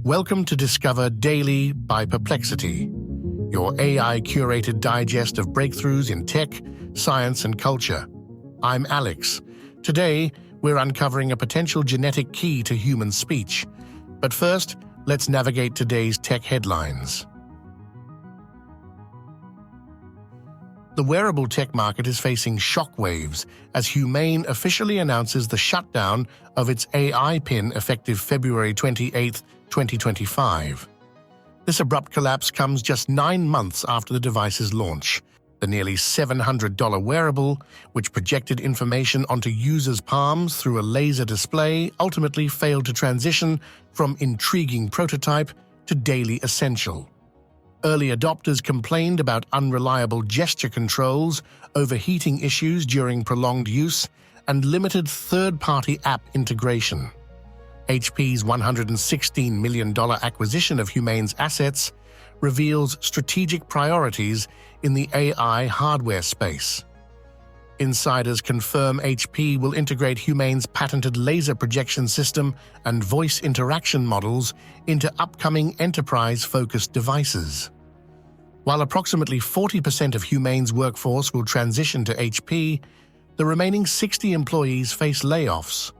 Welcome to Discover Daily by Perplexity, your AI-curated digest of breakthroughs in tech, science, and culture. I'm Alex. Today, we're uncovering a potential genetic key to human speech. But first, let's navigate today's tech headlines. The wearable tech market is facing shockwaves as Humane officially announces the shutdown of its AI pin effective February 28, 2025. This abrupt collapse comes just 9 months after the device's launch. The nearly $700 wearable, which projected information onto users' palms through a laser display, ultimately failed to transition from intriguing prototype to daily essential. Early adopters complained about unreliable gesture controls, overheating issues during prolonged use, and limited third-party app integration. HP's $116 million acquisition of Humane's assets reveals strategic priorities in the AI hardware space. Insiders confirm HP will integrate Humane's patented laser projection system and voice interaction models into upcoming enterprise-focused devices. While approximately 40% of Humane's workforce will transition to HP, the remaining 60 employees face layoffs.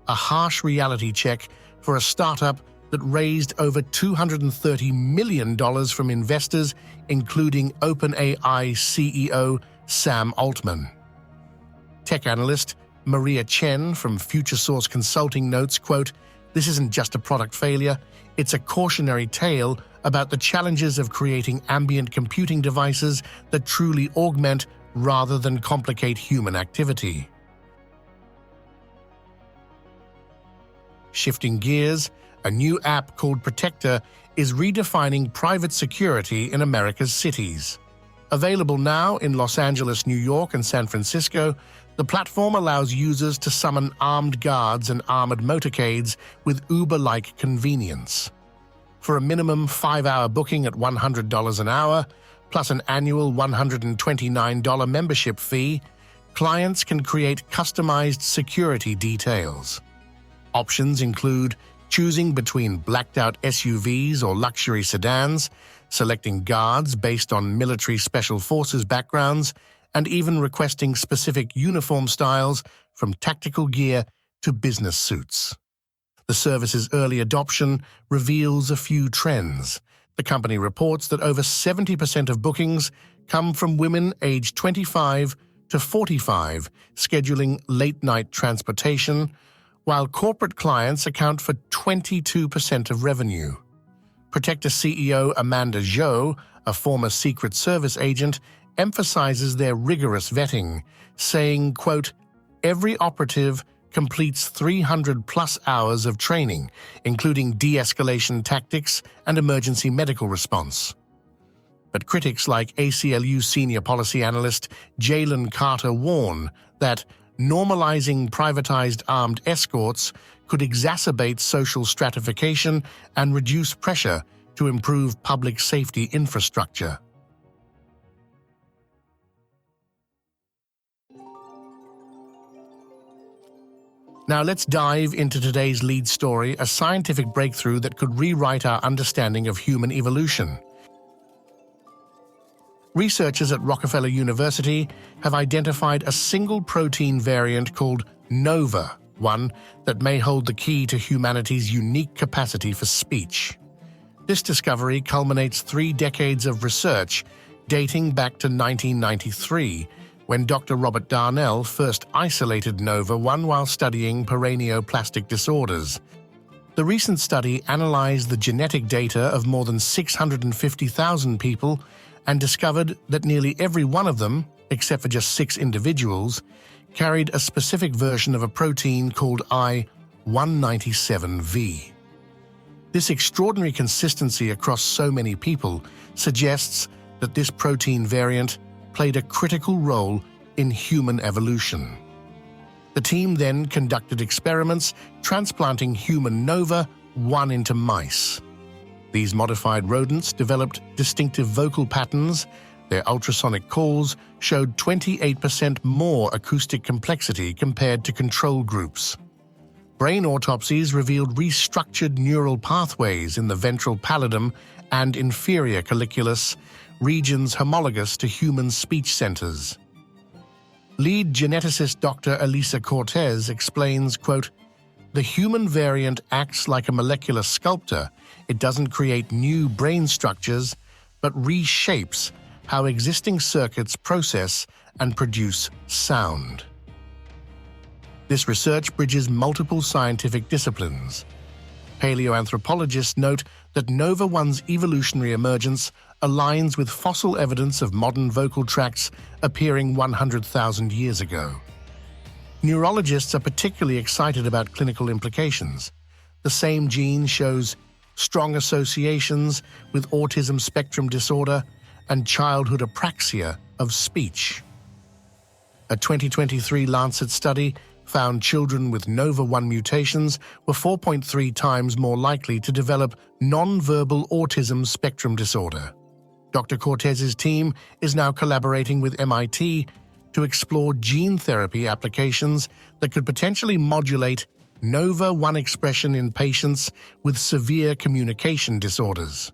A harsh reality check for a startup that raised over $230 million from investors, including OpenAI CEO Sam Altman. Tech analyst Maria Chen from FutureSource Consulting notes, quote, "This isn't just a product failure, it's a cautionary tale about the challenges of creating ambient computing devices that truly augment rather than complicate human activity." Shifting gears, a new app called Protector is redefining private security in America's cities. Available now in Los Angeles, New York, and San Francisco, the platform allows users to summon armed guards and armored motorcades with Uber-like convenience. For a minimum 5-hour booking at $100 an hour, plus an annual $129 membership fee, clients can create customized security details. Options include choosing between blacked-out SUVs or luxury sedans, selecting guards based on military special forces backgrounds, and even requesting specific uniform styles from tactical gear to business suits. The service's early adoption reveals a few trends. The company reports that over 70% of bookings come from women aged 25 to 45, scheduling late-night transportation, while corporate clients account for 22% of revenue. Protector CEO Amanda Zhou, a former Secret Service agent, emphasizes their rigorous vetting, saying, quote, "Every operative completes 300-plus hours of training, including de-escalation tactics and emergency medical response." But critics like ACLU senior policy analyst Jalen Carter warn that normalizing privatized armed escorts could exacerbate social stratification and reduce pressure to improve public safety infrastructure. Now let's dive into today's lead story, a scientific breakthrough that could rewrite our understanding of human evolution. Researchers at Rockefeller University have identified a single protein variant called NOVA, one that may hold the key to humanity's unique capacity for speech. This discovery culminates 3 decades of research dating back to 1993, when Dr. Robert Darnell first isolated NOVA1 while studying paraneoplastic disorders. The recent study analyzed the genetic data of more than 650,000 people and discovered that nearly every one of them, except for just 6 individuals, carried a specific version of a protein called I-197V. This extraordinary consistency across so many people suggests that this protein variant played a critical role in human evolution. The team then conducted experiments transplanting human NOVA1 into mice. These modified rodents developed distinctive vocal patterns. Their ultrasonic calls showed 28% more acoustic complexity compared to control groups. Brain autopsies revealed restructured neural pathways in the ventral pallidum and inferior colliculus, regions homologous to human speech centers. Lead geneticist Dr. Elisa Cortez explains, quote, "The human variant acts like a molecular sculptor. It doesn't create new brain structures, but reshapes how existing circuits process and produce sound." This research bridges multiple scientific disciplines. Paleoanthropologists note that Nova 1's evolutionary emergence aligns with fossil evidence of modern vocal tracts appearing 100,000 years ago. Neurologists are particularly excited about clinical implications. The same gene shows strong associations with autism spectrum disorder and childhood apraxia of speech. A 2023 Lancet study found children with Nova 1 mutations were 4.3 times more likely to develop non-verbal autism spectrum disorder. Dr. Cortez's team is now collaborating with MIT to explore gene therapy applications that could potentially modulate Nova 1 expression in patients with severe communication disorders.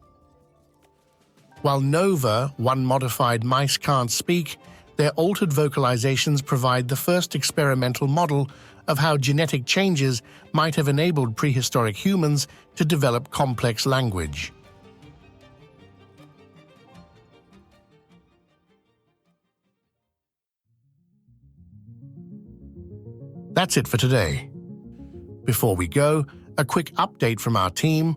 While Nova 1 modified mice can't speak, their altered vocalizations provide the first experimental model of how genetic changes might have enabled prehistoric humans to develop complex language. That's it for today. Before we go, a quick update from our team.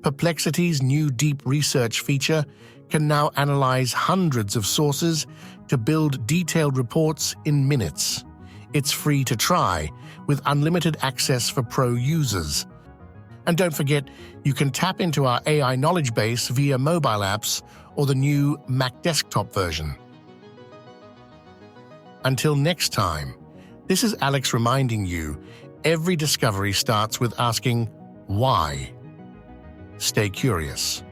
Perplexity's new deep research feature can now analyze hundreds of sources to build detailed reports in minutes. It's free to try, with unlimited access for pro users. And don't forget, you can tap into our AI knowledge base via mobile apps or the new Mac desktop version. Until next time, this is Alex reminding you, every discovery starts with asking, why? Stay curious.